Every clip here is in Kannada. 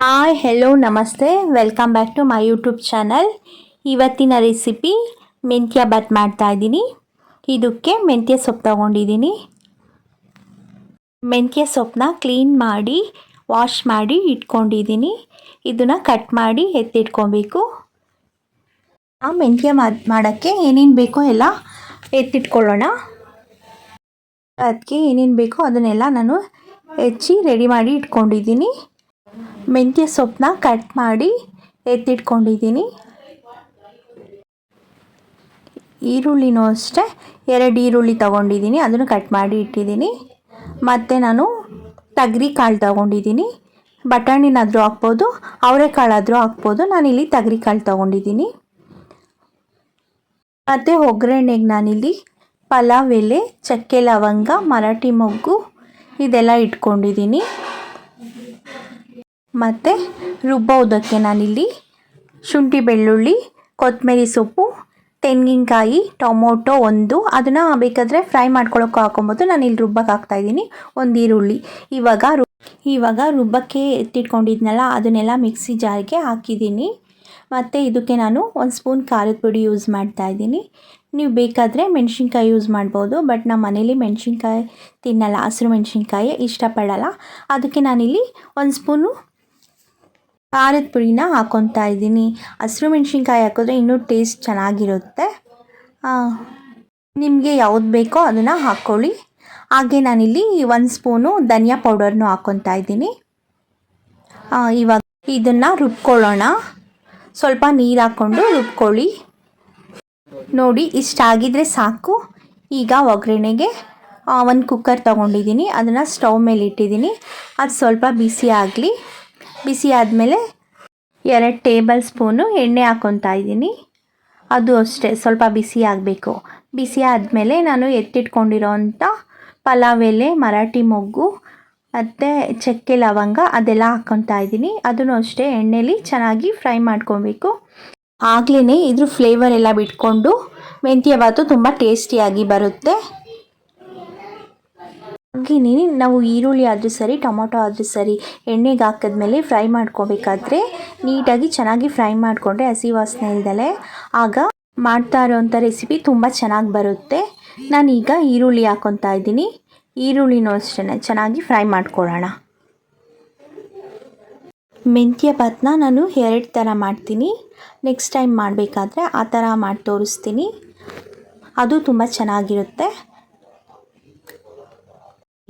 ಹಾಯ್ ಹೆಲೋ ನಮಸ್ತೆ, welcome back to my YouTube channel. ಇವತ್ತಿನ ರೆಸಿಪಿ ಮೆಂತ್ಯ ಬಾತ್ ಮಾಡ್ತಾ ಇದ್ದೀನಿ. ಇದಕ್ಕೆ ಮೆಂತ್ಯ ಸೊಪ್ಪು ತಗೊಂಡಿದ್ದೀನಿ. ಮೆಂತ್ಯ ಸೊಪ್ಪನ್ನ ಕ್ಲೀನ್ ಮಾಡಿ ವಾಶ್ ಮಾಡಿ ಇಟ್ಕೊಂಡಿದ್ದೀನಿ. ಇದನ್ನು ಕಟ್ ಮಾಡಿ ಎತ್ತಿಟ್ಕೊಬೇಕು. ಆ ಮೆಂತ್ಯ ಮಾಡೋಕ್ಕೆ ಏನೇನು ಬೇಕೋ ಎಲ್ಲ ಎತ್ತಿಟ್ಕೊಳ್ಳೋಣ. ಅದಕ್ಕೆ ಏನೇನು ಬೇಕೋ ಅದನ್ನೆಲ್ಲ ನಾನು ಹೆಚ್ಚಿ ರೆಡಿ ಮಾಡಿ ಇಟ್ಕೊಂಡಿದ್ದೀನಿ. ಮೆಂತ್ಯ ಸೊಪ್ಪನ್ನ ಕಟ್ ಮಾಡಿ ಎತ್ತಿಟ್ಕೊಂಡಿದ್ದೀನಿ. ಈರುಳ್ಳಿನೂ ಅಷ್ಟೇ 2 ಈರುಳ್ಳಿ ತೊಗೊಂಡಿದ್ದೀನಿ, ಅದನ್ನು ಕಟ್ ಮಾಡಿ ಇಟ್ಟಿದ್ದೀನಿ. ಮತ್ತು ನಾನು ತೊಗರಿ ಕಾಳು ತೊಗೊಂಡಿದ್ದೀನಿ. ಬಟಾಣಿನಾದರೂ ಹಾಕ್ಬೋದು, ಅವರೆಕಾಳಾದರೂ ಹಾಕ್ಬೋದು. ನಾನಿಲ್ಲಿ ತೊಗರಿ ಕಾಳು ತೊಗೊಂಡಿದ್ದೀನಿ. ಮತ್ತು ಒಗ್ಗರಣೆಗೆ ನಾನಿಲ್ಲಿ ಪಲಾವ್ ಎಲೆ, ಚಕ್ಕೆ ಲವಂಗ, ಮರಾಠಿ ಮೊಗ್ಗು ಇದೆಲ್ಲ ಇಟ್ಕೊಂಡಿದ್ದೀನಿ. ಮತ್ತು ರುಬ್ಬೋದಕ್ಕೆ ನಾನಿಲ್ಲಿ ಶುಂಠಿ ಬೆಳ್ಳುಳ್ಳಿ, ಕೊತ್ತಂಬರಿ ಸೊಪ್ಪು, ತೆಂಗಿನಕಾಯಿ, ಟೊಮೊಟೊ ಅದನ್ನು ಬೇಕಾದರೆ ಫ್ರೈ ಮಾಡ್ಕೊಳ್ಳೋಕೆ ಹಾಕೊಬೋದು. ನಾನಿಲ್ಲಿ ರುಬ್ಬಕ್ಕೆ ಹಾಕ್ತಾಯಿದ್ದೀನಿ. 1 ಈರುಳ್ಳಿ. ಇವಾಗ ರುಬ್ಬಕ್ಕೆ ಎತ್ತಿಟ್ಕೊಂಡಿದ್ನಲ್ಲ ಅದನ್ನೆಲ್ಲ ಮಿಕ್ಸಿ ಜಾರ್ಗೆ ಹಾಕಿದ್ದೀನಿ. ಮತ್ತು ಇದಕ್ಕೆ ನಾನು 1 ಸ್ಪೂನ್ ಖಾರದ ಪುಡಿ ಯೂಸ್ ಮಾಡ್ತಾಯಿದ್ದೀನಿ. ನೀವು ಬೇಕಾದರೆ ಮೆಣಸಿನ್ಕಾಯಿ ಯೂಸ್ ಮಾಡ್ಬೋದು, ಬಟ್ ನಮ್ಮ ಮನೇಲಿ ಮೆಣಸಿನ್ಕಾಯಿ ತಿನ್ನಲ್ಲ, ಹಸಿರು ಮೆಣಸಿನ್ಕಾಯಿ ಇಷ್ಟಪಡಲ್ಲ. ಅದಕ್ಕೆ ನಾನಿಲ್ಲಿ 1 ಸ್ಪೂನು ಖಾರದ ಪುಡಿನ ಹಾಕ್ಕೊತಾ ಇದ್ದೀನಿ. ಹಸಿರು ಮೆಣಸಿನ್ಕಾಯಿ ಹಾಕಿದ್ರೆ ಇನ್ನೂ ಟೇಸ್ಟ್ ಚೆನ್ನಾಗಿರುತ್ತೆ. ನಿಮಗೆ ಯಾವ್ದು ಬೇಕೋ ಅದನ್ನು ಹಾಕ್ಕೊಳ್ಳಿ. ಹಾಗೆ ನಾನಿಲ್ಲಿ 1 ಸ್ಪೂನು ಧನಿಯಾ ಪೌಡರ್ನು ಹಾಕ್ಕೊತಾ ಇದ್ದೀನಿ. ಇವಾಗ ಇದನ್ನು ರುಬ್ಕೊಳ್ಳೋಣ. ಸ್ವಲ್ಪ ನೀರು ಹಾಕ್ಕೊಂಡು ರುಬ್ಕೊಳ್ಳಿ. ನೋಡಿ, ಇಷ್ಟಾಗಿದ್ದರೆ ಸಾಕು. ಈಗ ಒಗ್ಗರಣೆಗೆ 1 ಕುಕ್ಕರ್ ತೊಗೊಂಡಿದ್ದೀನಿ. ಅದನ್ನು ಸ್ಟವ್ ಮೇಲೆ ಇಟ್ಟಿದ್ದೀನಿ. ಅದು ಸ್ವಲ್ಪ ಬಿಸಿ ಆಗಲಿ. ಬಿಸಿ ಆದಮೇಲೆ 2 ಟೇಬಲ್ ಸ್ಪೂನು ಎಣ್ಣೆ ಹಾಕ್ಕೊತಾ ಇದ್ದೀನಿ. ಅದು ಅಷ್ಟೇ ಸ್ವಲ್ಪ ಬಿಸಿ ಆಗಬೇಕು. ಬಿಸಿ ಆದಮೇಲೆ ನಾನು ಎತ್ತಿಟ್ಕೊಂಡಿರೋಂಥ ಪಲಾವ್ ಎಲೆ, ಮರಾಠಿ ಮೊಗ್ಗು ಮತ್ತು ಚಕ್ಕೆ ಲವಂಗ ಅದೆಲ್ಲ ಹಾಕ್ಕೊತಾ ಇದ್ದೀನಿ. ಅದನ್ನು ಅಷ್ಟೇ ಎಣ್ಣೆಲಿ ಚೆನ್ನಾಗಿ ಫ್ರೈ ಮಾಡ್ಕೊಬೇಕು. ಆಗಲೇ ಇದ್ರ ಫ್ಲೇವರ್ ಎಲ್ಲ ಬಿಟ್ಕೊಂಡು ಮೆಂತ್ಯ ಬಾತು ತುಂಬ ಟೇಸ್ಟಿಯಾಗಿ ಬರುತ್ತೆ. ಹಾಗೆಯೇ ನಾವು ಈರುಳ್ಳಿ ಆದರೂ ಸರಿ, ಟೊಮೊಟೊ ಆದರೂ ಸರಿ ಎಣ್ಣೆಗೆ ಹಾಕಿದ್ಮೇಲೆ ಫ್ರೈ ಮಾಡ್ಕೋಬೇಕಾದ್ರೆ ನೀಟಾಗಿ ಚೆನ್ನಾಗಿ ಫ್ರೈ ಮಾಡಿಕೊಂಡ್ರೆ ಹಸಿ ವಾಸನೆ ಇಲ್ದಲೆ ಆಗ ಮಾಡ್ತಾ ಇರೋವಂಥ ರೆಸಿಪಿ ತುಂಬ ಚೆನ್ನಾಗಿ ಬರುತ್ತೆ. ನಾನೀಗ ಈರುಳ್ಳಿ ಹಾಕ್ಕೊತಾ ಇದ್ದೀನಿ. ಈರುಳ್ಳಿನೂ ಅಷ್ಟೇ ಚೆನ್ನಾಗಿ ಫ್ರೈ ಮಾಡ್ಕೊಳ್ಳೋಣ. ಮೆಂತ್ಯ ಬಾತನ್ನ ನಾನು 2 ಥರ ಮಾಡ್ತೀನಿ. ನೆಕ್ಸ್ಟ್ ಟೈಮ್ ಮಾಡಬೇಕಾದ್ರೆ ಆ ಥರ ಮಾಡಿ ತೋರಿಸ್ತೀನಿ. ಅದು ತುಂಬ ಚೆನ್ನಾಗಿರುತ್ತೆ.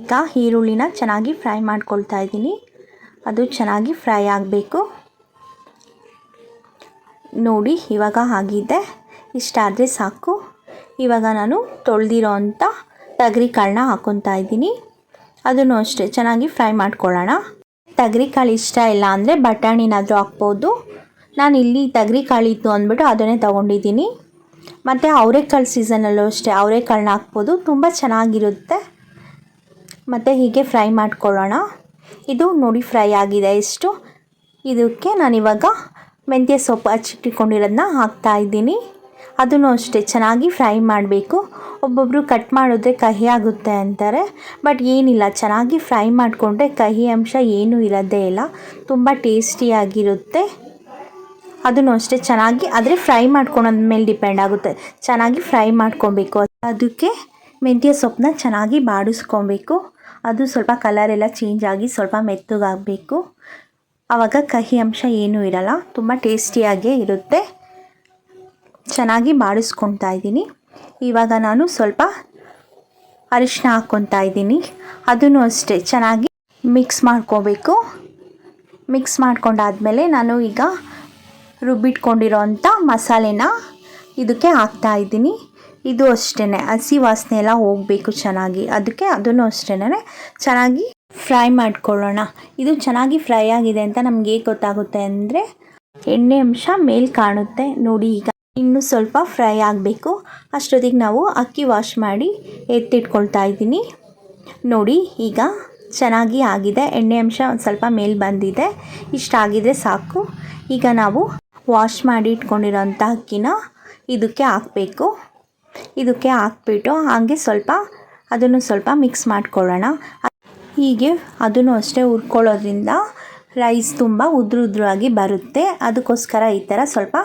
ಈಗ ಈರುಳ್ಳಿನ ಚೆನ್ನಾಗಿ ಫ್ರೈ ಮಾಡ್ಕೊಳ್ತಾ ಇದ್ದೀನಿ. ಅದು ಚೆನ್ನಾಗಿ ಫ್ರೈ ಆಗಬೇಕು. ನೋಡಿ, ಇವಾಗ ಆಗಿದೆ. ಇಷ್ಟಾದರೆ ಸಾಕು. ಇವಾಗ ನಾನು ತೊಳೆದಿರೋ ಅಂಥ ತೊಗರಿ ಕಾಳನ್ನ ಹಾಕ್ಕೊತಾ ಇದ್ದೀನಿ. ಅದನ್ನು ಅಷ್ಟೇ ಚೆನ್ನಾಗಿ ಫ್ರೈ ಮಾಡ್ಕೊಳ್ಳೋಣ. ತೊಗರಿ ಕಾಳು ಇಷ್ಟ ಇಲ್ಲ ಅಂದರೆ ಬಟಾಣಿನಾದರೂ ಹಾಕ್ಬೋದು. ನಾನಿಲ್ಲಿ ತೊಗರಿ ಕಾಳಿತ್ತು ಅಂದ್ಬಿಟ್ಟು ಅದನ್ನೇ ತೊಗೊಂಡಿದ್ದೀನಿ. ಮತ್ತು ಅವರೆಕಾಳು ಸೀಸನಲ್ಲೂ ಅಷ್ಟೇ ಅವರೆಕಾಳನ್ನ ಹಾಕ್ಬೋದು, ತುಂಬ ಚೆನ್ನಾಗಿರುತ್ತೆ. ಮತ್ತು ಹೀಗೆ ಫ್ರೈ ಮಾಡ್ಕೊಳ್ಳೋಣ. ಇದು ನೋಡಿ ಫ್ರೈ ಆಗಿದೆ ಇಷ್ಟು. ಇದಕ್ಕೆ ನಾನಿವಾಗ ಮೆಂತ್ಯ ಸೊಪ್ಪು ಹಚ್ಚಿಟ್ಕೊಂಡಿರೋದನ್ನ ಹಾಕ್ತಾಯಿದ್ದೀನಿ. ಅದನ್ನು ಅಷ್ಟೇ ಚೆನ್ನಾಗಿ ಫ್ರೈ ಮಾಡಬೇಕು. ಒಬ್ಬೊಬ್ಬರು ಕಟ್ ಮಾಡಿದ್ರೆ ಕಹಿ ಆಗುತ್ತೆ ಅಂತಾರೆ, ಬಟ್ ಏನಿಲ್ಲ, ಚೆನ್ನಾಗಿ ಫ್ರೈ ಮಾಡಿಕೊಂಡ್ರೆ ಕಹಿ ಅಂಶ ಏನೂ ಇರೋದೇ ಇಲ್ಲ, ತುಂಬ ಟೇಸ್ಟಿಯಾಗಿರುತ್ತೆ. ಅದನ್ನು ಅಷ್ಟೇ ಚೆನ್ನಾಗಿ, ಆದರೆ ಫ್ರೈ ಮಾಡ್ಕೊಳೋದ ಮೇಲೆ ಡಿಪೆಂಡ್ ಆಗುತ್ತೆ. ಚೆನ್ನಾಗಿ ಫ್ರೈ ಮಾಡ್ಕೊಬೇಕು. ಅದಕ್ಕೆ ಮೆಂತ್ಯ ಸೊಪ್ಪನ್ನ ಚೆನ್ನಾಗಿ ಬಾಡಿಸ್ಕೊಬೇಕು. ಅದು ಸ್ವಲ್ಪ ಕಲರೆಲ್ಲ ಚೇಂಜ್ ಆಗಿ ಸ್ವಲ್ಪ ಮೆತ್ತಗಾಗಬೇಕು. ಆವಾಗ ಕಹಿ ಅಂಶ ಏನೂ ಇರಲ್ಲ, ತುಂಬ ಟೇಸ್ಟಿಯಾಗೇ ಇರುತ್ತೆ. ಚೆನ್ನಾಗಿ ಬಾಡಿಸ್ಕೊತಾ ಇದ್ದೀನಿ. ಇವಾಗ ನಾನು ಸ್ವಲ್ಪ ಅರಿಶಿನ ಹಾಕ್ಕೊತಾ ಇದ್ದೀನಿ. ಅದನ್ನು ಅಷ್ಟೇ ಚೆನ್ನಾಗಿ ಮಿಕ್ಸ್ ಮಾಡ್ಕೋಬೇಕು. ಮಿಕ್ಸ್ ಮಾಡ್ಕೊಂಡಾದಮೇಲೆ ನಾನು ಈಗ ರುಬ್ಬಿಟ್ಕೊಂಡಿರೋ ಅಂಥ ಮಸಾಲೆನ ಇದಕ್ಕೆ ಹಾಕ್ತಾಯಿದ್ದೀನಿ. ಇದು ಅಷ್ಟೇ ಹಸಿ ವಾಸನೆ ಎಲ್ಲ ಹೋಗಬೇಕು ಚೆನ್ನಾಗಿ. ಅದಕ್ಕೆ ಅದನ್ನು ಅಷ್ಟೇ ಚೆನ್ನಾಗಿ ಫ್ರೈ ಮಾಡ್ಕೊಳ್ಳೋಣ. ಇದು ಚೆನ್ನಾಗಿ ಫ್ರೈ ಆಗಿದೆ ಅಂತ ನಮಗೆ ಗೊತ್ತಾಗುತ್ತೆ ಅಂದರೆ ಎಣ್ಣೆ ಅಂಶ ಮೇಲೆ ಕಾಣುತ್ತೆ. ನೋಡಿ, ಈಗ ಇನ್ನೂ ಸ್ವಲ್ಪ ಫ್ರೈ ಆಗಬೇಕು. ಅಷ್ಟೊತ್ತಿಗೆ ನಾವು ಅಕ್ಕಿ ವಾಶ್ ಮಾಡಿ ಎತ್ತಿಟ್ಕೊಳ್ತಾ ಇದ್ದೀನಿ. ನೋಡಿ, ಈಗ ಚೆನ್ನಾಗಿ ಆಗಿದೆ. ಎಣ್ಣೆ ಅಂಶ ಒಂದು ಸ್ವಲ್ಪ ಮೇಲೆ ಬಂದಿದೆ. ಇಷ್ಟಾಗಿದ್ರೆ ಸಾಕು. ಈಗ ನಾವು ವಾಶ್ ಮಾಡಿ ಇಟ್ಕೊಂಡಿರೋಂಥ ಅಕ್ಕಿನ ಇದಕ್ಕೆ ಹಾಕಬೇಕು. ಇದಕ್ಕೆ ಹಾಕ್ಬಿಟ್ಟು ಹಾಗೆ ಅದನ್ನು ಸ್ವಲ್ಪ ಮಿಕ್ಸ್ ಮಾಡ್ಕೊಳ್ಳೋಣ. ಹೀಗೆ ಅದನ್ನು ಅಷ್ಟೇ ಹುರ್ಕೊಳ್ಳೋದ್ರಿಂದ ರೈಸ್ ತುಂಬ ಉದ್ರುದ್ರಾಗಿ ಬರುತ್ತೆ. ಅದಕ್ಕೋಸ್ಕರ ಈ ಥರ ಸ್ವಲ್ಪ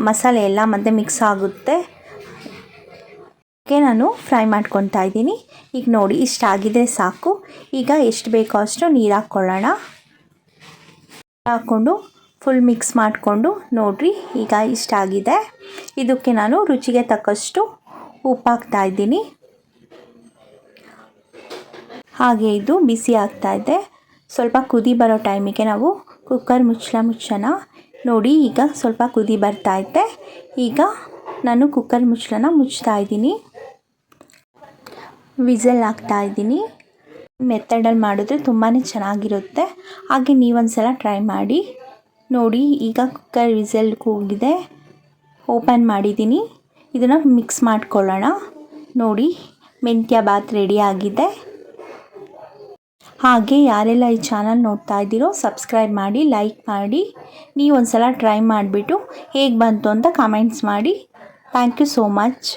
ಮಸಾಲೆ ಎಲ್ಲ ಮತ್ತೆ ಮಿಕ್ಸ್ ಆಗುತ್ತೆ. ನಾನು ಫ್ರೈ ಮಾಡ್ಕೊತಾ ಇದ್ದೀನಿ. ಈಗ ನೋಡಿ ಇಷ್ಟಾಗಿದ್ರೆ ಸಾಕು. ಈಗ ಎಷ್ಟು ಬೇಕೋ ಅಷ್ಟು ನೀರು ಹಾಕ್ಕೊಳ್ಳೋಣ. ಹಾಕ್ಕೊಂಡು ಫುಲ್ ಮಿಕ್ಸ್ ಮಾಡಿಕೊಂಡು ನೋಡಿರಿ ಈಗ ಇಷ್ಟಾಗಿದೆ. ಇದಕ್ಕೆ ನಾನು ರುಚಿಗೆ ತಕ್ಕಷ್ಟು ಉಪ್ಪು ಹಾಕ್ತಾ ಇದ್ದೀನಿ. ಹಾಗೆ ಇದು ಬಿಸಿ ಆಗ್ತಾಯಿದೆ. ಸ್ವಲ್ಪ ಕುದಿ ಬರೋ ಟೈಮಿಗೆ ನಾವು ಕುಕ್ಕರ್ ಮುಚ್ಚೋಣ. ನೋಡಿ ಈಗ ಸ್ವಲ್ಪ ಕುದಿ ಬರ್ತಾಯಿದೆ. ಈಗ ನಾನು ಕುಕ್ಕರ್ ಮುಚ್ತಾ ಇದ್ದೀನಿ. ವಿಸಲ್ ಹಾಕ್ತಾ ಇದ್ದೀನಿ. ಮೆಥಡಲ್ಲಿ ಮಾಡಿದ್ರೆ ತುಂಬಾ ಚೆನ್ನಾಗಿರುತ್ತೆ. ಹಾಗೆ ನೀವೊಂದ್ಸಲ ಟ್ರೈ ಮಾಡಿ ನೋಡಿ. ಈಗ ಕುಕ್ಕರ್ ವಿಸಲ್ ಕೂಗಿದೆ. ಓಪನ್ ಮಾಡಿದ್ದೀನಿ. ಇದನ್ನು ಮಿಕ್ಸ್ ಮಾಡ್ಕೊಳ್ಳೋಣ. ನೋಡಿ ಮೆಂತ್ಯ ಬಾತ್ ರೆಡಿ ಆಗಿದೆ. ಹಾಗೆ ಯಾರೆಲ್ಲ ಈ ಚಾನಲ್ ನೋಡ್ತಾ ಇದ್ದೀರೋ ಸಬ್ಸ್ಕ್ರೈಬ್ ಮಾಡಿ, ಲೈಕ್ ಮಾಡಿ. ನೀವೊಂದ್ಸಲ ಟ್ರೈ ಮಾಡಿಬಿಟ್ಟು ಹೇಗೆ ಬಂತು ಅಂತ ಕಮೆಂಟ್ಸ್ ಮಾಡಿ. Thank you so much.